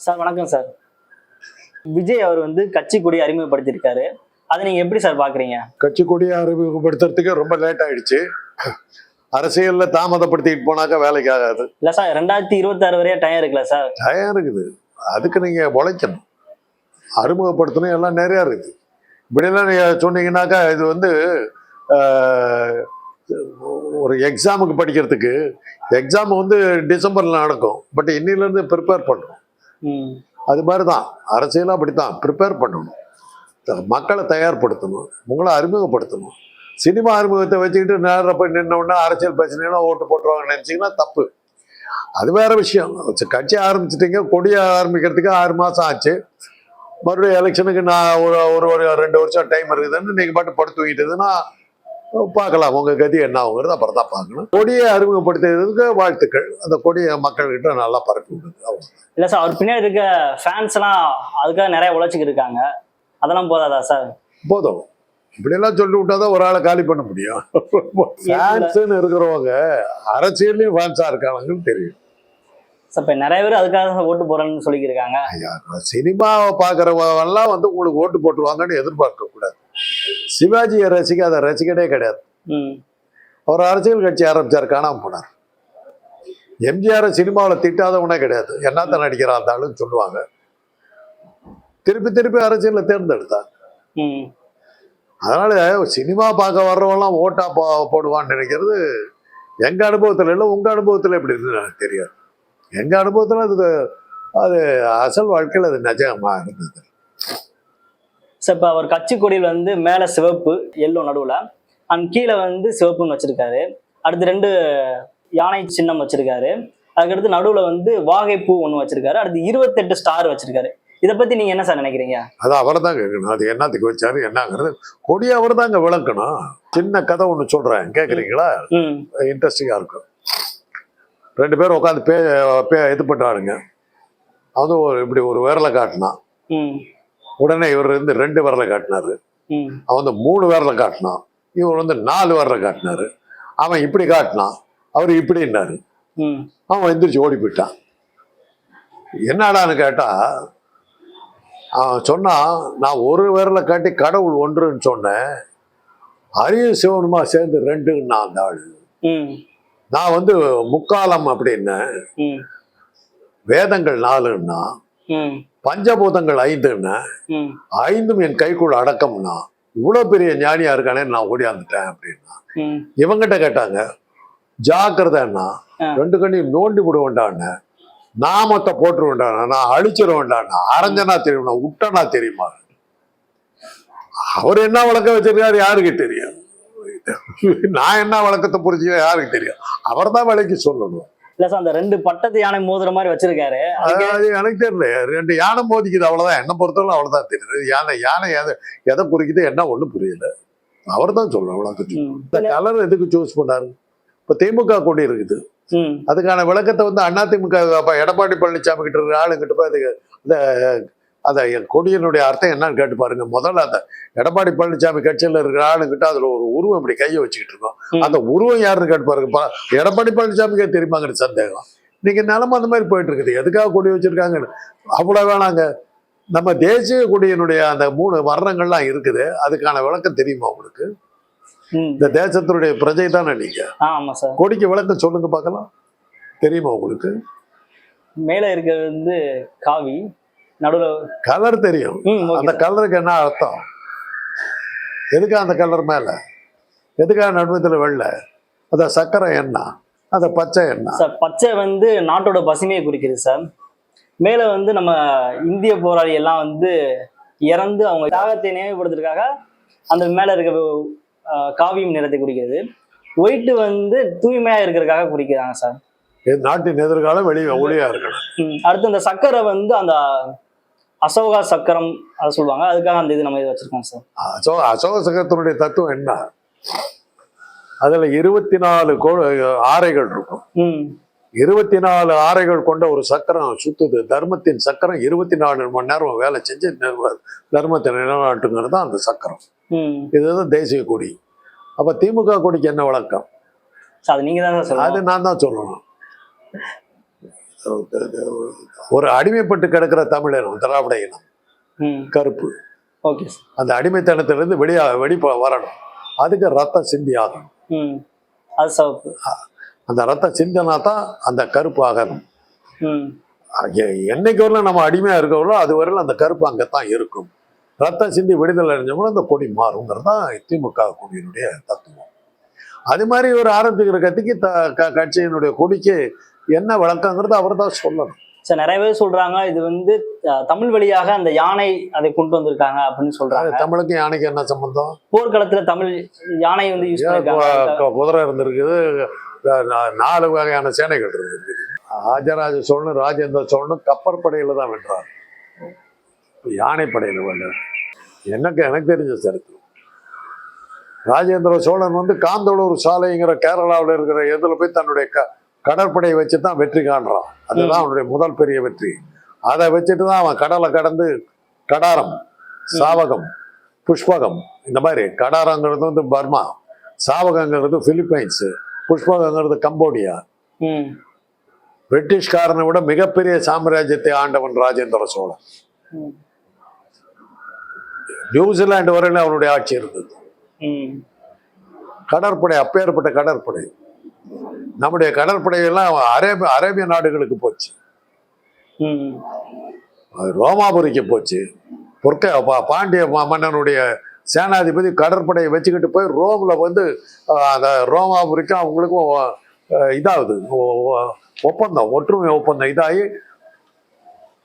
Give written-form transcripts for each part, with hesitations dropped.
Sir வணக்கம் sir. Vijay அவர் வந்து கட்சி கொடி அறிமுகப்படுத்தியிருக்காரு. அதை நீங்க எப்படி சார் பாக்குறீங்க? கட்சி கொடியை அறிமுகப்படுத்துறதுக்கு ரொம்ப லேட் ஆயிடுச்சு. அரசியல்ல தாமதப்படுத்திட்டு போனாக்கா வேலைக்கு ஆகாது. இல்ல சார் 2026 வரையா டைம் இருக்குல்ல சார்? டயம் இருக்குது, அதுக்கு நீங்க உழைக்கணும். அறிமுகப்படுத்தணும், எல்லாம் நிறையா இருக்குது. இப்படிலாம் நீங்க சொன்னீங்கன்னாக்கா இது வந்து ஒரு எக்ஸாமுக்கு படிக்கிறதுக்கு எக்ஸாம் வந்து டிசம்பர்ல நடக்கும், பட் இன்னிலேருந்து ப்ரிப்பேர் பண்ணணும். அது மாதிரி தான் அரசியலும் அப்படித்தான், ப்ரிப்பேர் பண்ணணும், மக்களை தயார்படுத்தணும், உங்களை அறிமுகப்படுத்தணும். சினிமா அறிமுகத்தை வச்சுக்கிட்டு நேரம் போய் நின்னோடனே அரசியல் பேசினீங்கன்னா ஓட்டு போட்டுருவாங்கன்னு நினச்சிங்கன்னா தப்பு. அது வேற விஷயம். கட்சி ஆரம்பிச்சிட்டிங்க, கொடியை ஆரம்பிக்கிறதுக்கு 6 மாதம் ஆச்சு. மறுபடியும் எலெக்ஷனுக்கு நான் ஒரு 2 வருஷம் டைம் இருக்குதுன்னு நீங்கள் பாட்டு படுத்து தூங்கிட்டதுன்னா பார்க்கலாம் உங்க கதி என்ன ஆகுங்கிறது அப்புறம் தான் பார்க்கணும். கொடியை அறிமுகப்படுத்துறதுக்கு வாழ்த்துக்கள். அந்த கொடியை மக்கள்கிட்ட நல்லா பரப்பி விடுது. இல்ல சார், அவர் பின்னாடி இருக்க ஃபேன்ஸ் எல்லாம் அதுக்காக நிறைய உழைச்சிக்கிட்டு இருக்காங்க, அதெல்லாம் போதாதா சார்? போதும். இப்படியெல்லாம் சொல்லி விட்டாதான் ஒரு ஆளை காலி பண்ண முடியும். ஃபேன்ஸ்ன்னு இருக்கிறவங்க அரசியல்லையும் ஃபேன்ஸா இருக்காங்கன்னு தெரியும். இப்ப நிறைய பேர் அதுக்காக ஓட்டு போறேன்னு சொல்லிக்கிருக்காங்க. சினிமாவை பாக்குறவெல்லாம் வந்து உங்களுக்கு ஓட்டு போட்டுருவாங்கன்னு எதிர்பார்க்க கூடாது. சிவாஜியை ரசிக்காத ரசிகனே கிடையாது. அவர் அரசியல் கட்சி ஆரம்பிச்சார், காணாம போனார். எம்ஜிஆர் சினிமாவில் திட்டாதவனே கிடையாது, என்னத்த நடிக்கிறான் இருந்தாலும் சொல்லுவாங்க. திருப்பி திருப்பி அரசியல தேர்ந்தெடுத்தாங்க. அதனால சினிமா பார்க்க வர்றவெல்லாம் ஓட்டா போடுவான்னு நினைக்கிறது எங்க அனுபவத்துல இல்லை. உங்க அனுபவத்துல எப்படி இருக்குன்னு எனக்கு தெரியாது. எங்க அனுபவத்துல அது அசல் வாழ்க்கையில் அது நிஜமா இருந்தது. சார் இப்ப அவர் கட்சி கொடியில் வந்து மேல சிவப்பு எல்லோ நடுவுல அண்ட் கீழே வந்து சிவப்புன்னு வச்சிருக்காரு. அடுத்து 2 யானை சின்னம் வச்சிருக்காரு. அதுக்கடுத்து நடுவுல வந்து வாகைப்பூ ஒண்ணு வச்சிருக்காரு. அடுத்து 28 ஸ்டார் வச்சிருக்காரு. இதை பத்தி நீங்க என்ன சார் நினைக்கிறீங்க? அது அவர் தான் கேட்கணும். அது என்னத்துக்கு வச்சாரு என்னங்கிறது கொடி அவர் தாங்க விளக்கணும். சின்ன கதை ஒண்ணு சொல்றேன், கேக்குறீங்களா? இன்ட்ரெஸ்டிங்கா இருக்கும். 2 பேரும் உட்காந்து இது பண்றாருங்க. அது இப்படி ஒரு விரலை காட்டினான். உடனே இவர் வந்து 2 விரலை காட்டினாரு. அவன் வந்து 3 விரலை காட்டினான். இவர் வந்து 4 விரலை காட்டினாரு. அவன் இப்படி காட்டினான், அவர் இப்படின்னாரு. அவன் எந்திரிச்சு ஓடி போயிட்டான். என்னடான்னு கேட்டா அவன் சொன்னான், நான் 1 விரலை காட்டி கடவுள் ஒன்றுன்னு சொன்னேன், அரியும் சிவனுமா சேர்ந்து 2ன்னா அந்த ஆளு. நான் வந்து முக்காலம் அப்படின்னேன், வேதங்கள் 4ன்னா, பஞ்சபூதங்கள் 5ன்னா, 5ம் என் கைக்குள்ள அடக்கம்னா, இவ்வளவு பெரிய ஞானியா இருக்கானே நான் ஓடியாந்துட்டேன் அப்படின்னா. இவங்கிட்ட கேட்டாங்க, ஜாக்கிரதைன்னா 2 கண்ணையும் நோண்டி விடுவேண்டான்னு, நாமத்தை போட்டுருவேண்டானா, நான் அழிச்சிருவேண்டானா, அரைஞ்சனா தெரியுமா, விட்டனா தெரியுமா? அவர் என்ன வழக்கம் வச்சிருக்காரு யாருக்கு தெரியும்? நான் என்ன வழக்கத்தை புரிஞ்சுக்க யாருக்கு தெரியும்? அவர் தான் விலைக்கு சொல்லணும். இல்ல சார், அந்த 2 பட்டத்து யானை மோதுற மாதிரி வச்சிருக்காரு. அது எனக்கு தெரியல. 2 யானை மோதிக்குது, அவ்வளவுதான். என்ன பொறுத்தவரை அவ்வளவுதான் தெரியுது. யானை எதை குறிக்குது என்ன ஒண்ணும் புரியல. அவர் தான் சொல்லணும் விளக்கத்து. இந்த கலர் எதுக்கு சூஸ் பண்ணாரு? இப்ப திமுக கொடி இருக்குது, அதுக்கான விளக்கத்தை வந்து அதிமுக எடப்பாடி பழனிசாமி கிட்ட இருக்கிற ஆளுங்கிட்ட போய் அதுக்கு அந்த கொடியினுடைய அர்த்தம் என்னன்னு கேட்டு பாருங்க. முதல்ல அந்த எடப்பாடி பழனிசாமி கட்சியில் இருக்கிற ஆளுங்கிட்ட அதுல ஒரு உருவம் இப்படி கையை வச்சுக்கிட்டு இருக்கோம். அந்த உருவம் யாருன்னு கேட்டு பாருங்க. எடப்பாடி பழனிசாமிக்கே தெரியுமாங்கிற சந்தேகம். இன்னைக்கு நிலைமை அந்த மாதிரி போயிட்டு இருக்குது. எதுக்காக கொடி வச்சிருக்காங்கன்னு அவ்வளவு வேணாங்க. நம்ம தேசிய கொடியினுடைய அந்த 3 வர்ணங்கள்லாம் இருக்குது, அதுக்கான விளக்கம் தெரியுமா உங்களுக்கு? இந்த தேசத்தினுடைய பிரஜை தானே நீங்க. கொடிக்கு விளக்கம் சொல்லுங்க பார்க்கலாம், தெரியுமா உங்களுக்கு? மேல இருக்கிறது வந்து காவி, நடுவுல கலர் தெரியும். அந்த கலருக்கு என்ன அர்த்தம்? எதுக்காக அந்த கலர் மேல, எதுக்காக நடுவத்தில் வெள்ளை? அத சக்கரை என்ன, அந்த பச்சை என்ன? சார் பச்சை வந்து நாட்டோட பசுமையை குறிக்குது சார். மேல வந்து நம்ம இந்திய போராளி எல்லாம் வந்து இறந்து அவங்க தியாகத்தை நினைவுபடுத்துறதுக்காக அந்த மேல இருக்க காவியம் நிறத்தை குறிக்கிறது. ஒயிட் வந்து தூய்மையா இருக்கிறதுக்காக குறிக்கிறாங்க சார். நாட்டின் எதிர்காலம் வெளியே ஒளியா இருக்கணும். அடுத்து இந்த சக்கரை வந்து அந்த அசோகா சக்கரம் அதை சொல்லுவாங்க, அதுக்காக அந்த இது நம்ம இது வச்சிருக்கோம் சார். அசோக சக்கரத்தினுடைய தத்துவம் என்ன? அதுல 24 ஆரைகள் இருக்கும். 24 ஆரைகள் கொண்ட ஒரு சக்கரம் சுத்துது. தர்மத்தின் சக்கரம் 24 மணி நேரம் வேலை செஞ்சு தர்மத்தை நிலைநாட்டுங்கிறது தான் அந்த சக்கரம். இதுதான் தேசிய கொடி. அப்ப திமுக கொடிக்கு என்ன விளக்கம்? அது நீங்க தான் சொல்லணும். அது நான் தான் சொல்லணும். ஒரு அடிமைப்பட்டு கிடக்கிற தமிழர் திராவிட இனம் கருப்பு. Okay sir. அந்த அடிமைத்தனத்திலிருந்து வெளி வரணும். அதுக்கு ரத்தம் சிந்தி ஆகணும். அது சிவப்பு. அந்த ரத்தம் சிந்தினா தான் அந்த கருப்பு ஆகணும். என்னைக்கு வரல நம்ம அடிமையா இருக்கவங்களோ அது வரையிலும் அந்த கருப்பு அங்கத்தான் இருக்கும். ரத்தம் சிந்தி விடுதலை அடைஞ்சவங்களும் அந்த கொடி மாறுங்கிறது தான் திமுக கொடியினுடைய தத்துவம். அது மாதிரி ஒரு ஆரம்பிக்கிற கட்சிக்கு கட்சியினுடைய கொடிக்கு என்ன விளக்கங்கிறது அவர் தான் சொல்லணும். சார் நிறைய பேர் சொல்றாங்க இது வந்து தமிழ் வழியாக அந்த யானை அதை கொண்டு வந்திருக்காங்க அப்படின்னு சொல்றாங்க. தமிழுக்கு யானைக்கு என்ன சம்பந்தம்? போர்க்களத்துல தமிழ் யானை வந்து யூஸ் பண்ணிருக்காங்க. குதிரை இருந்திருக்குது, 4 வகையான சேனைகள் இருந்திருக்கு. ராஜராஜ சோழனும் ராஜேந்திர சோழனும் கப்பற்படையில தான் வென்றார், யானைப்படையில வென்றார். எனக்கு தெரிஞ்ச சரித்திரம். ராஜேந்திர சோழன் வந்து காந்தளூர் சாலைங்கிற கேரளாவில் இருக்கிற இதுல போய் தன்னுடைய கடற்படையை வச்சு தான் வெற்றி காண்றான். அதுதான் அவனுடைய முதல் பெரிய வெற்றி. அதை வச்சுட்டு தான் அவன் கடலை கடந்து கடாரம், சாவகம், புஷ்பகம், இந்த மாதிரி கடாரங்கிறது வந்து பர்மா, சாவகங்கிறது பிலிப்பைன்ஸ், புஷ்பகங்கிறது கம்போடியா. பிரிட்டிஷ்காரனை விட மிகப்பெரிய சாம்ராஜ்யத்தை ஆண்டவன் ராஜேந்திர சோழன். நியூசிலாந்து வரையில அவனுடைய ஆட்சி இருந்தது. கடற்படை அப்பேற்பட்ட கடற்படை. நம்முடைய கடற்படையெல்லாம் அரேபிய நாடுகளுக்கு போச்சு, ரோமாபுரிக்கு போச்சு. பாண்டிய மன்னனுடைய சேனாதிபதி கடற்படையை வச்சுக்கிட்டு போய் ரோம்ல வந்து அந்த ரோமாபுரிக்கும் அவங்களுக்கும் இதாகுது ஒப்பந்தம், ஒற்றுமை ஒப்பந்தம் இதாகி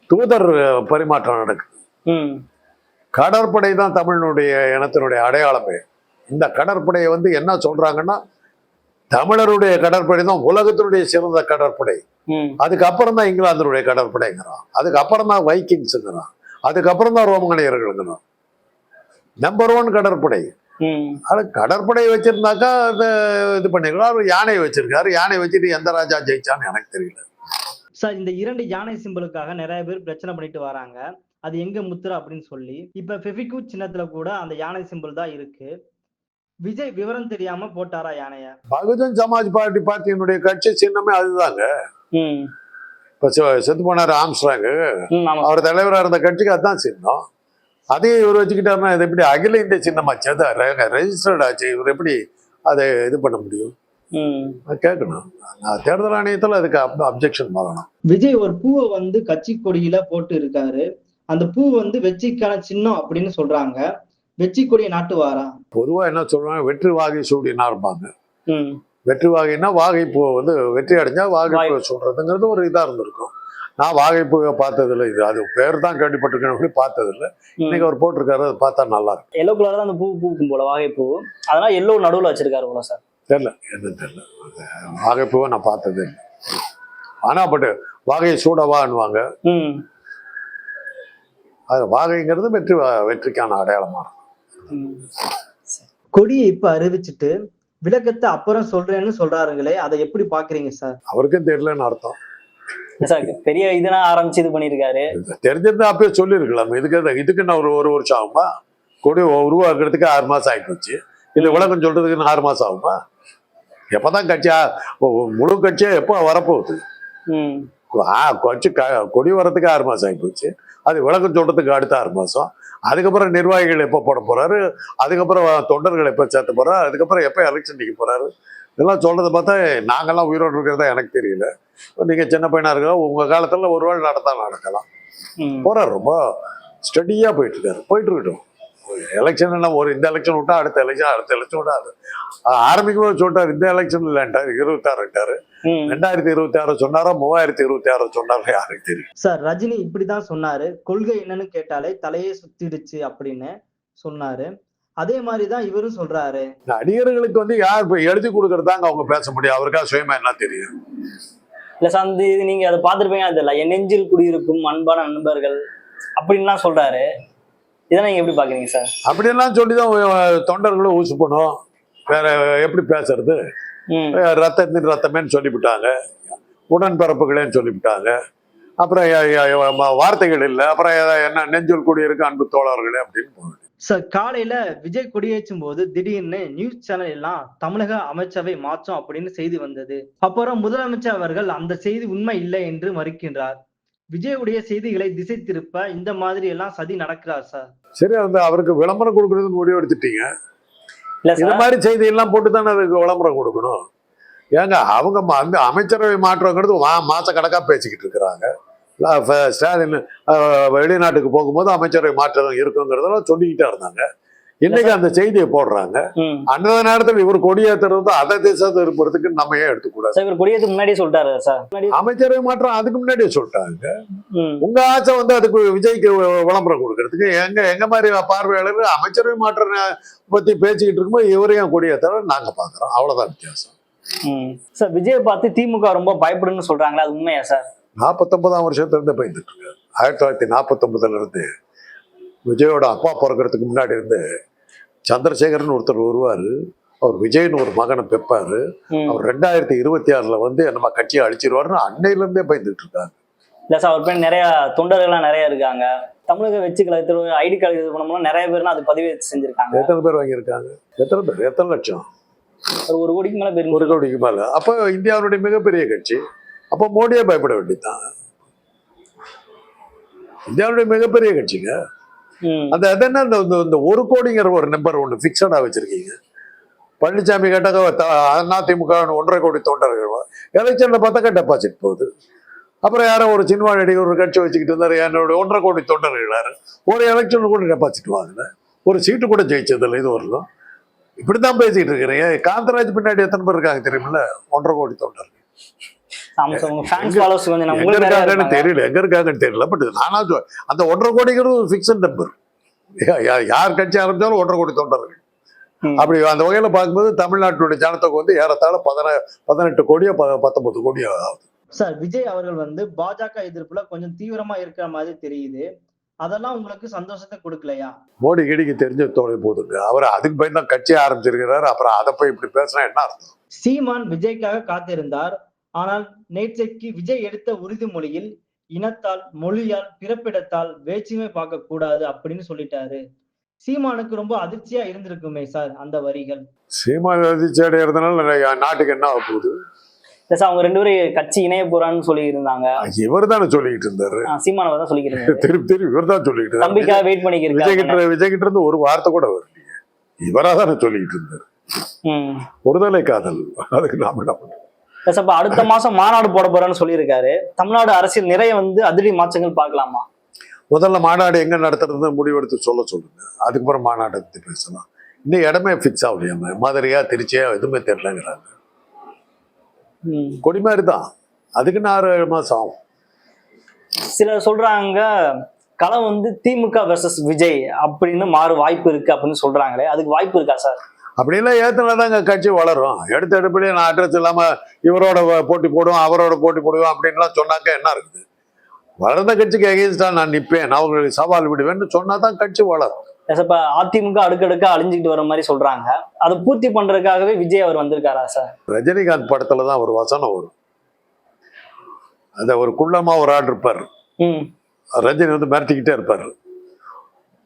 தூதர் பரிமாற்றம் நடக்குது. கடற்படை தான் தமிழனுடைய இனத்தினுடைய அடையாளமே. இந்த கடற்படையை வந்து என்ன சொல்றாங்கன்னா, தமிழருடைய கடற்படை தான் உலகத்தினுடைய சிறந்த கடற்படை. அதுக்கப்புறம் தான் இங்கிலாந்தினுடைய கடற்படைங்கிறான், அதுக்கப்புறம் தான் வைக்கிங்ஸ்ங்கிறான், அதுக்கப்புறம் தான் ரோமங்கனியர்கள்ங்கிறான். நம்பர் 1 கடற்படை. அது கடற்படை வச்சிருந்தாக்கா அது இது பண்ணிருக்கலாம். யானை வச்சிருக்காரு, யானை வச்சுட்டு எந்த ராஜா ஜெயிச்சான்னு எனக்கு தெரியல சார். இந்த 2 யானை சிம்பலுக்காக நிறைய பேர் பிரச்சனை பண்ணிட்டு வராங்க. அது எங்க முத்திரை அப்படின்னு சொல்லி. இப்ப ஃபெவிக்யூ சின்னத்துல கூட அந்த யானை சிம்பிள் தான் இருக்கு. விஜய் விவரம் தெரியாம போட்டாரா யானைய? பகுஜன் சமாஜ் பார்ட்டியினுடைய கட்சி சின்னமே அதுதாங்க. இப்ப செத்து போனார் ஆம்ஸ்ட்ராங், அவர் தலைவரா இருந்த கட்சிக்கு அதுதான் சின்னம். அதையும் இவர் வச்சுக்கிட்டாருன்னா இது எப்படி அகில இந்திய சின்னமாச்சு? அது ரெஜிஸ்டர்ட் ஆச்சு, இவர் எப்படி அதை இது பண்ண முடியும்? கேட்கணும். தேர்தல் ஆணையத்துல அதுக்கு அப்ஜெக்ஷன் பண்ணணும். விஜய் ஒரு பூவை வந்து கட்சி கொடியில போட்டு இருக்காரு. அந்த பூ வந்து வெற்றிக்கான சின்னம் அப்படின்னு சொல்றாங்க. வெற்றி கொடியை நாட்டுவாரா? பொதுவா என்ன சொல்றாங்க, வெற்றி வாகை சூடினா இருப்பாங்க. வெற்றி வாகைன்னா வாகைப்பூ வந்து வெற்றி அடைஞ்சா வாகைப்பூ சொல்றதுங்கிறது ஒரு இதா இருந்திருக்கும். நான் வாகைப்பூவை பார்த்ததில்லை, இது அது பேர் தான் கேள்விப்பட்டிருக்கேன், பார்த்ததில்லை. இன்னைக்கு அவர் போட்டிருக்காரு, அதை பார்த்தா நல்லா இருக்கும். எல்லோ கலர் தான் அந்த பூ பூக்கும் போல வாகைப்பூ, அதனால எல்லோ நடுவில் வச்சிருக்காரு போல சார். தெரியல, என்ன தெரியல. வாகைப்பூவை நான் பார்த்ததே இல்லை. ஆனா பட் வாகை சூடவான்னுவாங்க. அது வாகைங்கிறது வெற்றிக்கான அடையாளமா இருக்கும். கொடியை இப்ப அறிவிச்சுட்டு விளக்கத்தை அப்புறம் சொல்றேன்னு சொல்றாருங்களே, அதை எப்படி பாக்குறீங்க சார்? அவருக்கும் தெரியலன்னு அர்த்தம். பெரிய இதெல்லாம் ஆரம்பிச்சு இது பண்ணிருக்காரு. தெரிஞ்சிருந்தா அப்பயே சொல்லிருக்கலாம். இதுக்கு நான் ஒரு வருஷம் ஆகுமா? கொடி உருவாக்குறதுக்கு 6 மாசம் ஆயிப்போச்சு. இந்த விளக்கம் சொல்றதுக்கு 6 மாசம் ஆகுமா? எப்பதான் கட்சியா முழு கட்சியா எப்போ வரப்போகுது? கொடி வரதுக்கு 6 மாசம் ஆயிப்போச்சு. அது விளக்கம் சொல்றதுக்கு அடுத்த 6 மாசம். அதுக்கப்புறம் நிர்வாகிகள் எப்போ போட போறாரு, அதுக்கப்புறம் தொண்டர்கள் எப்போ சேர்த்து போறாரு, அதுக்கப்புறம் எப்போ எலெக்ஷன் நிற்க போறாரு, இதெல்லாம் சொல்றதை பார்த்தா நாங்கெல்லாம் உயிரோடு இருக்கிறதா எனக்கு தெரியல. நீங்க சின்ன பையனா இருக்க உங்க காலத்துல ஒருவேளை நடக்கலாம். போறாரு, ரொம்ப ஸ்டடியா போயிட்டு இருக்கட்டும். எலெக்ஷன் என்ன, இந்த எலெக்ஷன் விட்டா அடுத்த எலெக்ஷன் விட்டா ஆரம்பிக்கும் போது சொல்லிட்டாரு இந்த எலெக்ஷன் இல்லைன்ட்டாரு, 26 2026 சொன்னாரா 3026 சொன்னாரா யாருக்கு தெரியும். சார் ரஜினி இப்படிதான் சொன்னாரு, கொள்கை என்னன்னு கேட்டாலே தலையே சுத்திடுச்சு அப்படின்னு சொன்னாரு. அதே மாதிரிதான் இவரும் சொல்றாரு. நடிகர்களுக்கு வந்து யார் எழுதி கொடுக்கறதாங்க அவங்க பேச முடியும், அவருக்கா சுயமா என்ன தெரியும்? இல்ல சார், நீங்க அதை பார்த்துருப்பீங்க, அது என் நெஞ்சில் குடியிருக்கும் அன்பான நண்பர்கள் அப்படின்லாம் சொல்றாரு. இதெல்லாம் நீங்க எப்படி பாக்குறீங்க சார்? அப்படியெல்லாம் சொல்லிதான் தொண்டர்களும் ஊசு பண்ணும். வேற எப்படி பேசுறது? ரத்தத்தின் ரத்தமேன்னு சொல்லிவிட்டாங்க, உடன்பிறப்புகளேன்னு சொல்லிவிட்டாங்க. அப்புறம் வார்த்தைகள் இல்லை, அப்புறம் என்ன நெஞ்சில் கூடியிருக்கு அன்பு தோழர்களே அப்படின்னு போக. சார், காலையில விஜய் கொடியேற்றும் போது திடீர்னு நியூஸ் சேனல் எல்லாம் தமிழக அமைச்சரவை மாற்றம் அப்படின்னு செய்தி வந்தது. அப்புறம் முதலமைச்சர் அவர்கள் அந்த செய்தி உண்மை இல்லை என்று மறுக்கின்றார். விஜயுடைய செய்திகளை திசை திருப்ப இந்த மாதிரி எல்லாம் சதி நடக்கிறார் சார். சரி, அந்த அவருக்கு விளம்பரம் கொடுக்கறதுன்னு முடிவு எடுத்துட்டீங்க. இல்ல இந்த சார், மாதிரி செய்தி எல்லாம் போட்டு தானே அதுக்கு விளம்பரம் கொடுக்கணும். ஏங்க அவங்க அந்த அமைச்சரவை மாற்றங்கிறது மாச கணக்கா பேசிக்கிட்டு இருக்கிறாங்க. ஸ்டாலின் வெளிநாட்டுக்கு போகும்போது அமைச்சரவை மாற்றம் இருக்குங்கிறதெல்லாம் சொல்லிக்கிட்டே இருந்தாங்க. இன்னைக்கு அந்த செய்தியை போடுறாங்க. அந்த நேரத்தில் இவர் கொடியேற்றுறது அதை திசை திருப்புறதுக்கு நம்ம ஏன் எடுத்துக்கூடாது? இவர் கொடியேற்றுக்கு முன்னாடியே சொல்லிட்டாரு சார். அமைச்சரவை மாற்றம் அதுக்கு முன்னாடியே சொல்லிட்டாங்க. உங்க ஆசை வந்து அதுக்கு விஜய்க்கு விளம்பரம் கொடுக்கறதுக்கு. எங்க மாதிரி பார்வையாளர் அமைச்சரவை மாற்றம் பத்தி பேசிக்கிட்டு இருக்கும்போது இவரையும் கொடியேற்ற நாங்க பாக்குறோம். அவ்வளவுதான் வித்தியாசம். சார், விஜயை பார்த்து திமுக ரொம்ப பயப்படுன்னு சொல்றாங்களே, அது உண்மையா சார்? 49ஆம் வருஷத்துல இருந்து பயந்துட்டு இருக்காரு. 1949 இருந்து விஜயோட அப்பா பிறக்கிறதுக்கு முன்னாடி இருந்து சந்திரசேகர்னு ஒருத்தர் வருவாரு. அவர் விஜய்னு ஒரு மகனை பெப்பாரு. அவர் 2026 வந்து நம்ம கட்சியை அழிச்சிருவாருன்னு அன்னையில இருந்தே பயந்துட்டு இருக்காரு. இல்ல சார், அவர் பேர் நிறைய தொண்டர்கள்லாம் நிறைய இருக்காங்க. தமிழக வெற்றி கழகத்தில் ஐடி கார்டு இது பண்ணோம்னா நிறைய பேர்னா அது பதிவு செஞ்சிருக்காங்க. எத்தனை பேர் வாங்கியிருக்காங்க? எத்தனை பேர்? எத்தனை லட்சம்? ஒரு கோடிக்கு மேல பேர். 1 கோடிக்கு மேல. அப்போ இந்தியாவுடைய மிகப்பெரிய கட்சி. அப்போ மோடியே பயப்பட வேண்டியதுதான். இந்தியாவுடைய மிகப்பெரிய கட்சிங்க. அந்த என்ன இந்த 1 கோடிங்கிற ஒரு நம்பர் ஒன்று பிக்சடா வச்சிருக்கீங்க. பழனிசாமி கேட்டாக்க அதிமுக 1.5 கோடி தொண்டர்கள். எலெக்ஷன்ல பார்த்தாக்கா டெபாசிட் போகுது. அப்புறம் யாரோ ஒரு சினிமா நடிகர் ஒரு கட்சி வச்சுக்கிட்டு இருந்தாரு, என்னோட 1.5 கோடி தொண்டர்கள் ஒரு எலெக்ஷன் கூட டெபாசிட் வாங்கின, ஒரு சீட்டு கூட ஜெயிச்சதில்லை இது வரலாம். இப்படித்தான் பேசிட்டு இருக்கிறீங்க. காந்தராஜ் பின்னாடி எத்தனை பேர் இருக்காங்க தெரியுமில்ல? 1.5 கோடி தொண்டர்கள். தெரியல, எங்க இருக்காங்கன்னு தெரியல. பட் நானா அந்த 1.5 கோடிங்கிறது ஒரு பிக்சட் நம்பர். யார் கட்சி ஆரம்பிச்சாலும் 1.5 கோடி தொண்டர்கள். அப்படி அந்த வகையில பார்க்கும்போது தமிழ்நாட்டுடைய ஜனத்தொகை வந்து ஏறத்தாழ 18 கோடியோ 19 கோடியோ ஆகுது. சார், விஜய் அவர்கள் வந்து பாஜக எதிர்ப்புல கொஞ்சம் தீவிரமா இருக்கிற மாதிரி தெரியுது. அதெல்லாம் உங்களுக்கு சந்தோஷத்தை கொடுக்கலையா? மோடி கிடிக்கு தெரிஞ்ச தோணை போதுங்க. அவர் அதுக்கு பயந்து தான் கட்சி ஆரம்பிச்சிருக்கிறாரு. அப்புறம் அதை போய் இப்படி பேசினா என்ன அர்த்தம்? சீமான் விஜய்க்காக காத்திருந்தார். ஆனால் நேற்றைக்கு விஜய் எடுத்த உறுதிமொழியில் இனத்தால், மொழியால், பிறப்பிடத்தால் வேற்றுமை பார்க்க கூடாது அப்படின்னு சொல்லிட்டாரு. சீமானுக்கு ரொம்ப அதிர்ச்சியா இருந்திருக்குமே சார் அந்த வரிகள். சீமான் அதிர்ச்சி அடைகிறதுனால நாட்டுக்கு என்ன ஆக போகுது? அவங்க 2 பேரும் கட்சி இணைய போறான்னு சொல்லி இருந்தாங்க. இவர் தானே சொல்லிக்கிட்டு இருந்தாரு. சீமானவர் தான் சொல்லிக்கிட்டு திருப்பி இவர் தான் சொல்லிக்கிட்டு இருந்தாரு. தம்பிக்காக வெயிட் பண்ணிக்கிட்டு விஜய் கிட்ட இருந்து ஒரு வார்த்தை கூட வரலையே. இவரா தானே சொல்லிக்கிட்டு இருந்தாரு. ஒருதலை காதல். அதுக்கு நாம என்ன பண்றோம்? அடுத்த மாசம் மாநாடு போட போறேன்னு சொல்லியிருக்காரு. தமிழ்நாடு அரசியல் நிறைய வந்து அதிரடி மாற்றங்கள் பார்க்கலாமா? முதல்ல மாநாடு எங்க நடத்துறது முடிவெடுத்து சொல்லுங்க. அதுக்கப்புறம் மாநாட்டை பத்தி பேசலாம். இன்னும் இடமே பிக்ஸ் ஆகலையாம. மதுரையா திருச்சியா எதுவுமே தெரியலங்கிறாங்க. கொடி மாதிரி தான். அதுக்குன்னு 6-7 மாசம் ஆகும். சிலர் சொல்றாங்க களம் வந்து திமுக வெர்சஸ் விஜய் அப்படின்னு மாறு வாய்ப்பு இருக்கு அப்படின்னு சொல்றாங்களே, அதுக்கு வாய்ப்பு இருக்கா சார்? அப்படிலாம் ஏத்துனாதாங்க கட்சி வளரும். எடுத்த எடுப்படியே நான் அட்ரஸ் இல்லாம இவரோட போட்டி போடுவோம், அவரோட போட்டி போடுவோம் அப்படின்லாம் சொன்னாக்க என்ன இருக்குது? வளர்ந்த கட்சிக்கு எகெயின்ஸ்டா நான் நிற்பேன், நான் அவங்களுக்கு சவால் விடுவேன்னு சொன்னாதான் கட்சி வளரும். இப்ப அதிமுக அடுக்கடுக்கா அழிஞ்சுக்கிட்டு வர மாதிரி சொல்றாங்க. அதை பூர்த்தி பண்றதுக்காகவே விஜய் அவர் வந்திருக்காரா சார்? ரஜினிகாந்த் படத்துலதான் ஒரு வசனம் வரும். அந்த ஒரு குள்ளமா ஒரு ஆள் இருப்பாரு. ரஜினி வந்து மிரட்டிக்கிட்டே இருப்பாரு.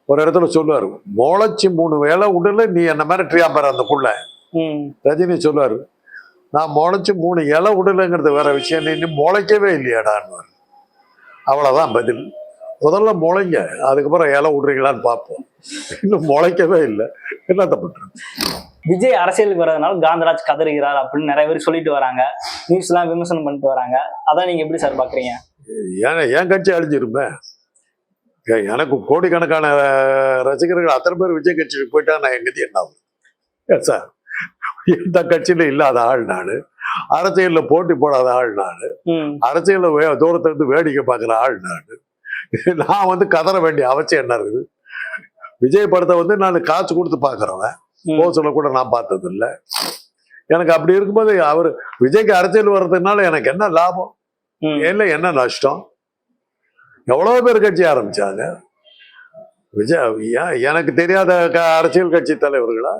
ஒரு இடத்துல சொல்லுவாரு, முளைச்சி 3 வேளை உடல நீ என்ன மிரட்டியா பாரு அந்த புள்ள. ரஜினி சொல்லுவாரு, நான் முளைச்சு 3 இலை உடலைங்கிறது வேற விஷயம், நீ இன்னும் முளைக்கவே இல்லையாடான்னு. அவ்வளவுதான் பதில். முதல்ல முளைங்க, அதுக்கப்புறம் இலை விடுறீங்களான்னு பார்ப்போம். இன்னும் முளைக்கவே இல்லை, என்னத்த பண்றது? விஜய் அரசியலுக்கு வர்றதுனால காந்தராஜ் கதறுகிறார் அப்படின்னு நிறைய பேர் சொல்லிட்டு வராங்க. நியூஸ் எல்லாம் விமர்சனம் பண்ணிட்டு வராங்க. அதான் நீங்க எப்படி சார் பாக்குறீங்க? என் கட்சி அழிஞ்சிருப்பேன். எனக்கு கோடிக்கணக்கான ரசிகர்கள் அத்தனை பேர் விஜய் கட்சிக்கு போயிட்டா நான் எங்கேயும் என்ன ஆகும் சார்? எந்த கட்சியில இல்லாத ஆள் நானு, அரசியல்ல போட்டி போடாத ஆள் நானு, அரசியல்ல தூரத்துல இருந்து வேடிக்கை பார்க்குற ஆள் நானு. நான் வந்து கதற வேண்டிய அவசியம் என்ன இருக்குது? விஜய் படத்தை வந்து நான் காசு கொடுத்து பாக்குறவன், போஸ்டர்ல கூட நான் பார்த்தது இல்லை. எனக்கு அப்படி இருக்கும்போது அவர் விஜய்க்கு அரசியல் வர்றதுனால எனக்கு என்ன லாபம் இல்லை, என்ன நஷ்டம்? எவ்வளவு பேர் கட்சி ஆரம்பிச்சாங்க. விஜய் எனக்கு தெரியாத அரசியல் கட்சி தலைவர்களா?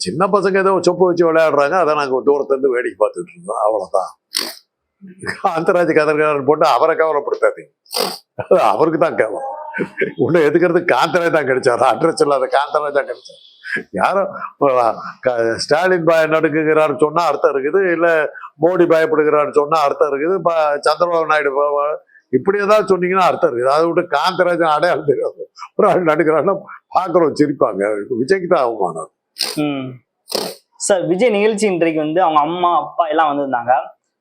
சின்ன பசங்க ஏதோ சொப்பு வச்சு விளையாடுறாங்க, அதை நாங்க தூரத்துல இருந்து வேடிக்கை பார்த்துட்டு இருக்கோம், அவ்வளவுதான். காந்தராஜ் கதர்காரன் போட்டு அவரை கவலைப்படுத்தாதீங்க, அவருக்கு தான் கேவலம். உன்னை எதுக்கிறது காந்தராஜ் தான் கிடைச்சாரு, அட்ரஸ் இல்லாத காந்தராஜ் தான் கிடைச்சாரு. யாரும் ஸ்டாலின் நடுக்குகிறாரு சொன்னா அர்த்தம் இருக்குது, இல்ல மோடி பயப்படுகிறாரு சொன்னா அர்த்தம் இருக்குது, சந்திரபாபு நாயுடு இப்படி ஏதாவது சொன்னீங்கன்னா அர்த்தம் இருக்குது. அதை விட்டு காந்தராஜன் அடையாளம் தெரியாது ஒரு ஆள் நடுக்கிறான்னா பாக்குறோம் சிரிப்பாங்க. விஜய்க்கு தான் அவமானம். சார், விஜய் நிகழ்ச்சி இன்றைக்கு வந்து அவங்க அம்மா அப்பா எல்லாம் வந்திருந்தாங்க.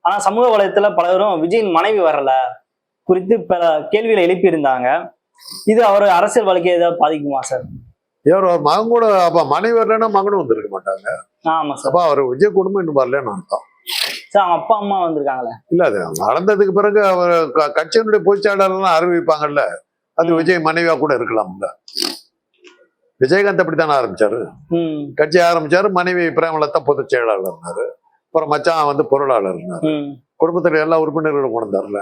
ஆனா சமூக வலைதளத்துல பலரும் விஜயின் மனைவி வரல குறித்து பல கேள்விகளை எழுப்பி இருந்தாங்க. இது அவர் அரசியல் வாழ்க்கையை ஏதாவது பாதிக்குமா சார்? இவர் மகன் கூட அப்ப மனைவி வரலன்னா மகனும் வந்திருக்க மாட்டாங்க. ஆமா சார். அப்ப அவர் விஜய் குடும்பம் இன்னும் வரலன்னு அர்த்தம். சார், அவங்க அப்பா அம்மா வந்திருக்காங்களே. இல்ல, அது வளர்ந்ததுக்கு பிறகு அவர் கட்சியினுடைய பொதுச்செயலாளர்லாம் அறிவிப்பாங்கல்ல, அது விஜய் மனைவியா கூட இருக்கலாம்ல. விஜயகாந்த் அப்படித்தானே ஆரம்பிச்சாரு, கட்சி ஆரம்பிச்சாரு, மனைவி பிரேமலதா பொதுச் செயலாளர் இருந்தாரு, அப்புறம் மச்சான் வந்து பொருளாளர் இருந்தாரு, குடும்பத்துல எல்லா உறுப்பினர்களும் கொண்டாருல.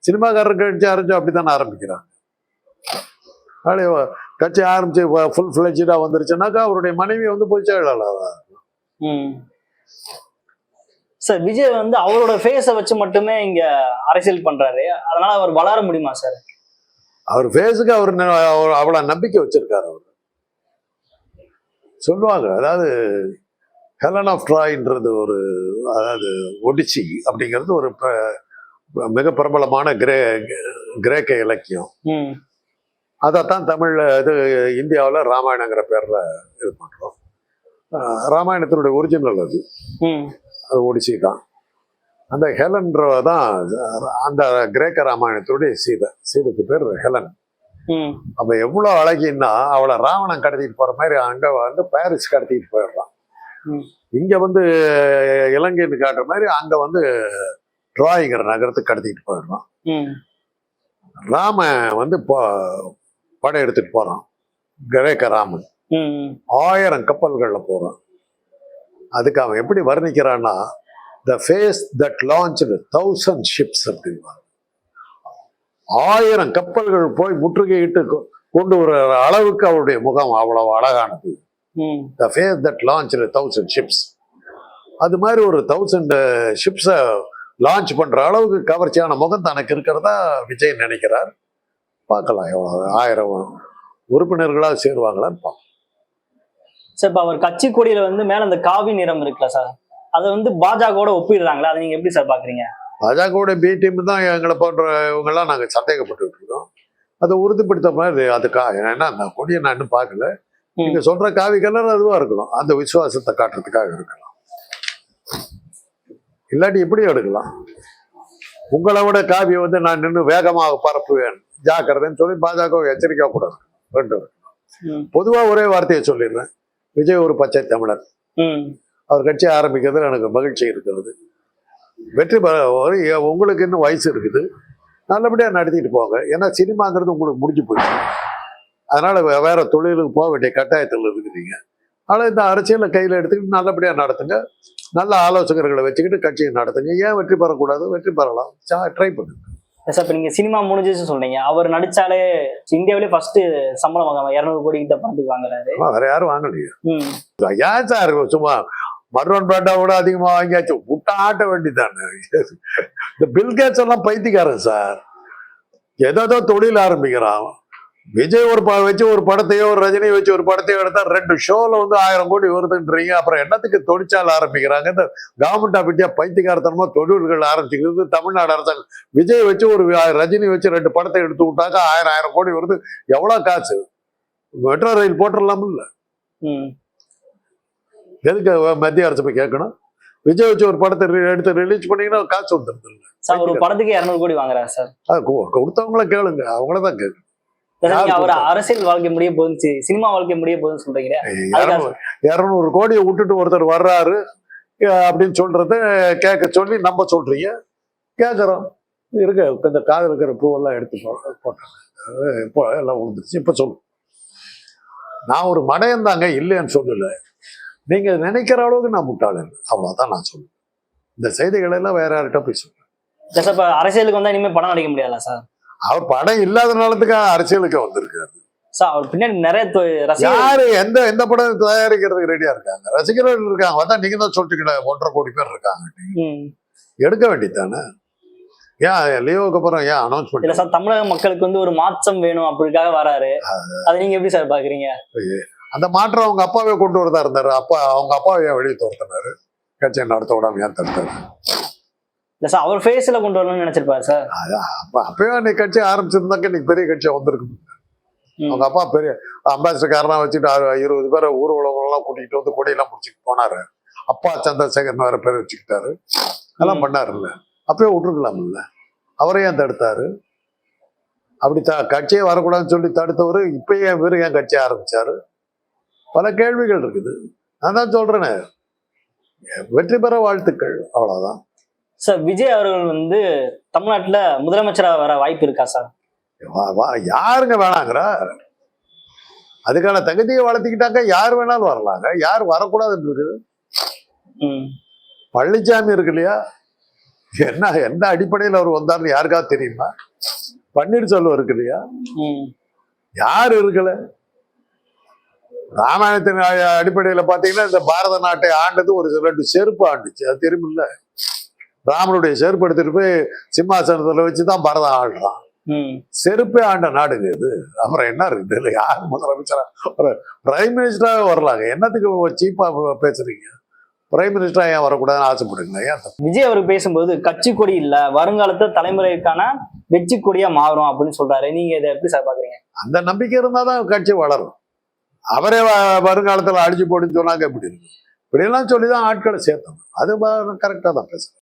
சினிமாக்காரர் கட்சி ஆரம்பிச்சு அப்படித்தானே ஆரம்பிக்கிறாங்க. கட்சி ஆரம்பிச்சு ஃபுல் ஃபிளெஜ்டா வந்துருச்சுனாக்கா அவருடைய மனைவி வந்து பொதுச் செயலாளர். சார், விஜய் வந்து அவரோட ஃபேஸை வச்சு மட்டுமே இங்க அரசியல் பண்றாரு, அதனால அவர் வளர முடியுமா சார்? அவர் ஃபேஸுக்கு அவர் அவ்வளவு நம்பிக்கை வச்சிருக்காரு. அவர் சொல்லுவாங்க, அதாவது ஹெலன் ஆஃப் ட்ராய்ன்றது ஒரு, அதாவது ஒடிச்சி அப்படிங்கிறது ஒரு மிக பிரபலமான கிரேக்க இலக்கியம். அதைத்தான் தமிழ்ல இது இந்தியாவில் ராமாயணங்கிற பேர்ல இது பண்றோம். ராமாயணத்தினுடைய ஒரிஜினல் அது ஒடிசி தான். அந்த ஹெலன்றதான் அந்த கிரேக்க ராமாயணத்தினுடைய சீதைக்கு பேர் ஹெலன். அப்ப எவ்வளவு அழகின்னா அவளை ராவணன் கடத்திட்டு போற மாதிரி அங்க வந்து பாரிஸ் கடத்திட்டு போயிடுறான். இங்க வந்து இலங்கைன்னு காட்டுற மாதிரி அங்க வந்து ட்ராய்ங்கிற நகரத்துக்கு கடத்திட்டு போயிடுறான். ராம வந்து படை எடுத்துட்டு போறான். கிரேக்க ராமன் 1000 கப்பல்கள்ல போறான். அதுக்கு அவன் எப்படி வர்ணிக்கிறான்னா, the face that launched 1000 ships அப்படின்னா, 1000 கப்பல்கள் போய் முற்றுகையிட்டு கொண்டு வர அளவுக்கு அவருடைய முகம் அவ்வளவு அழகானது. the face that launched 1000 ships. அது மாதிரி ஒரு 1000 ஷிப்ஸை லான்ச் பண்ற அளவுக்கு கவர்ச்சியான முகம் தனக்கு இருக்கிறதா விஜய் நினைக்கிறார். பார்க்கலாம் எவ்வளவு 1000 உறுப்பினர்களா சேருவாங்களான்னு பார்க்கலாம். சார், இப்ப அவர் கட்சி கொடியில வந்து மேல அந்த காவி நிறம் இருக்குல்ல சார், அதை வந்து பாஜகவோட ஒப்பிடுறாங்களா, அதை நீங்க எப்படி சார் பாக்குறீங்க? பாஜகவோட பி டீம் தான் எங்களை போன்ற இவங்க எல்லாம் நாங்க சந்தேகப்பட்டு இருக்கோம். அதை உறுதிப்படுத்த மாதிரி அதுக்கா ஏன்னா அந்த கொடியை நான் இன்னும் பார்க்கல. நீங்க சொல்ற காவி கலர் அதுவா இருக்கணும், அந்த விசுவாசத்தை காட்டுறதுக்காக இருக்கலாம். இல்லாட்டி எப்படி எடுக்கலாம்? உங்களை விட காவியை வந்து நான் நின்று வேகமாக பரப்புவேன் ஜாக்கிரதைன்னு சொல்லி பாஜக எச்சரிக்கை கூட ரெண்டு. பொதுவா ஒரே வார்த்தையை சொல்லிடுறேன், விஜய் ஒரு பச்சை தமிழர். அவர் கட்சி ஆரம்பிக்கிறதுல எனக்கு மகிழ்ச்சி இருக்கிறது. வெற்றி பெற உங்களுக்கு இன்னும் வயசு இருக்குது, நல்லபடியா நடத்திட்டு போங்க. ஏன்னா சினிமாங்கிறது உங்களுக்கு முடிஞ்சு போயிடுச்சு. அதனால வேற தொழிலுக்கு போக வேண்டிய கட்டாயத்தில் இருக்கிறீங்க. ஆனால் இந்த அரசியலை கையில் எடுத்துக்கிட்டு நல்லபடியா நடத்துங்க, நல்ல ஆலோசகர்களை வச்சுக்கிட்டு கட்சியை நடத்துங்க. ஏன் வெற்றி பெறக்கூடாது? வெற்றி பெறலாம், ட்ரை பண்ணுங்க. சார், இப்போ நீங்க சினிமா முடிஞ்சிச்சு சொல்றீங்க, அவர் நடிச்சாலே இந்தியாவிலே ஃபர்ஸ்ட் சம்பளம் வாங்க 200 கோடி கிட்ட பணத்துக்கு வாங்குறாரு. வேற யாரும் வாங்கலையே. ஏன் சார் சும்மா மர்வான் பிராண்டா கூட அதிகமா வாங்கியாச்சு, விட்டா ஆட்ட வேண்டிதானே. இந்த பில்கேட்ஸ் எல்லாம் பைத்தியக்காரன் சார், ஏதோ தொழில் ஆரம்பிக்கிறான். விஜய் வச்சு ஒரு படத்தையோ ஒரு ரஜினி வச்சு ஒரு படத்தையோ எடுத்தா 2 ஷோல வந்து 1000 கோடி வருதுன்றீங்க. அப்புறம் என்னத்துக்கு தொழிற்சாலை ஆரம்பிக்கிறாங்க? இந்த கவர்மெண்ட் ஆஃப் இந்தியா பைத்தியக்காரத்தனமா தொழில்கள் ஆரம்பிச்சுக்கிறது. தமிழ்நாடு அரசாங்கம் விஜய் வச்சு ஒரு ரஜினி வச்சு 2 படத்தை எடுத்து விட்டாக்கா 1000 கோடி வருது. எவ்வளவு காசு? மெட்ரோ ரயில் போட்டுடலாம்ல. எதுக்கு மத்திய அரசு போய் கேட்கணும்? விஜய் வச்சு ஒரு படத்தை எடுத்து ரிலீஸ் பண்ணீங்கன்னா காசு வந்துருது. ஒரு படத்துக்கு 200 கோடி வாங்குறாரு சார். கொடுத்தவங்கள கேளுங்க, அவங்களதான் கேட்கணும். அவர் அரசியல் வாழ்க்கை முடிய போகுது, சினிமா வாழ்க்கை முடிய போகுதுன்னு சொல்றீங்க. 200 கோடியை விட்டுட்டு ஒருத்தர் வர்றாரு அப்படின்னு சொல்றத கேட்க சொல்லி நம்ம சொல்றீங்க, கேட்கறோம். இருக்க இந்த காதல் இருக்கிற பூவெல்லாம் எடுத்து போட்டாங்க, இப்போ எல்லாம் விழுந்துருச்சு. இப்ப சொல்லு, நான் ஒரு மடையன் தாங்க, இல்லைன்னு சொல்லல. நீங்க நினைக்கிற அளவுக்கு நான் முட்டாளன், அவ்வளவுதான் நான் சொல்லுவேன். இந்த செய்திகளை எல்லாம் வேற யார்கிட்ட போய் சொல்றேன். அரசியலுக்கு வந்தா இனிமே படம் நடிக்க முடியாதா சார்? அவர் படம் இல்லாதனாலத்துக்காக அரசியலுக்கு வந்திருக்காரு சார். அவர் பின்னாடி நிறைய யாரு எந்த படம் தயாரிக்கிறதுக்கு ரெடியா இருக்காங்க, ரசிகர்கள் இருக்காங்க. அதான் நீங்க தான் சொல்றீங்களா 1.5 கோடி பேர் இருக்காங்க. எடுக்க வேண்டியதானே. ஏன் லியோவுக்கு அப்புறம் ஏன் அனௌன்ஸ்மெண்ட்? இல்ல சார், தமிழக மக்களுக்கு வந்து ஒரு மாற்றம் வேணும் அப்படிக்காக வராரு. அதை நீங்க எப்படி சார் பாக்குறீங்க? அந்த மாற்றம் அவங்க அப்பாவே கொண்டு வரதா இருந்தாரு. அவங்க அப்பாவை ஏன் வெளியே துரத்தினாரு? கட்சியை நடத்த விடாம ஏன் தடுத்தாரு? இல்ல சார், அவர் ஃபேஸ்ல கொண்டு வரணும்னு நினைச்சிருப்பாரு சார். அப்பவே அன்னைக்கு கட்சி ஆரம்பிச்சிருந்தாக்க இன்னைக்கு பெரிய கட்சியா வந்திருக்கு. அவங்க அப்பா பெரிய அம்பாசிடர் காரனா வச்சுட்டு 20 பேரை ஊர்வலங்கள்லாம் கூட்டிகிட்டு வந்து கொடியெல்லாம் முடிச்சுட்டு போனாரு. அப்பா சந்திரசேகர்னு வேற பேர் வச்சுக்கிட்டாரு. அதெல்லாம் பண்ணாருல்ல, அப்பயே விட்டுருக்கலாம் இல்ல, அவரே ஏன் தடுத்தாரு? அப்படி கட்சியே வரக்கூடாதுன்னு சொல்லி தடுத்தவர் இப்பயே ஏன் கட்சியை ஆரம்பிச்சாரு? பல கேள்விகள் இருக்குது. நான் தான் சொல்றேனே, வெற்றி பெற வாழ்த்துக்கள், அவ்வளவுதான். சார், விஜய் அவர்கள் வந்து தமிழ்நாட்டுல முதலமைச்சரா வர வாய்ப்பு இருக்கா சார்? யாருங்க வேணாங்கிறா? அதுக்கான தகுதியை வளர்த்திக்கிட்டாக்க யார் வேணாலும் வரலாங்க. யார் வரக்கூடாதுன்னு இருக்குது? பழனிசாமி இருக்கு இல்லையா, எந்த அடிப்படையில் அவர் வந்தார்னு யாருக்காவது தெரியுமா? பன்னீர்செல்வம் இருக்கு இல்லையா, யாரு இருக்கல? ராமாயணத்தின் அடிப்படையில பாத்தீங்கன்னா இந்த பாரத நாட்டை ஆண்டது ஒரு 2 செருப்பு ஆண்டுச்சு, அது தெரியுமில்ல. ராமனுடைய செருப்பு எடுத்துட்டு போய் சிம்மாசனத்துல வச்சுதான் பரதம் ஆடுறான். செருப்பே ஆண்ட நாடுங்க இது. அப்புறம் என்ன இருக்குது? இல்லை, யார் முதலமைச்சரா ஒரு பிரைம் மினிஸ்டராக வரலாங்க. என்னத்துக்கு சீப்பா பேசுறீங்க? பிரைம் மினிஸ்டரா ஏன் வரக்கூடாதுன்னு ஆசைப்படுங்க. ஏன் விஜய் அவருக்கு பேசும்போது கட்சி கொடி இல்ல, வருங்காலத்துல தலைமுறைக்கான வெற்றி கொடியா மாறும் அப்படின்னு சொல்றாரு. நீங்க இதை எப்படி சார் பாக்குறீங்க? அந்த நம்பிக்கை இருந்தாதான் கட்சி வளரும். அவரே வருங்காலத்துல அடிச்சு போடுன்னு சொன்னாங்க எப்படி இருக்கு? இப்படியெல்லாம் சொல்லிதான் ஆட்களை சேர்த்தணும். அது கரெக்டா தான் பேசுறேன்.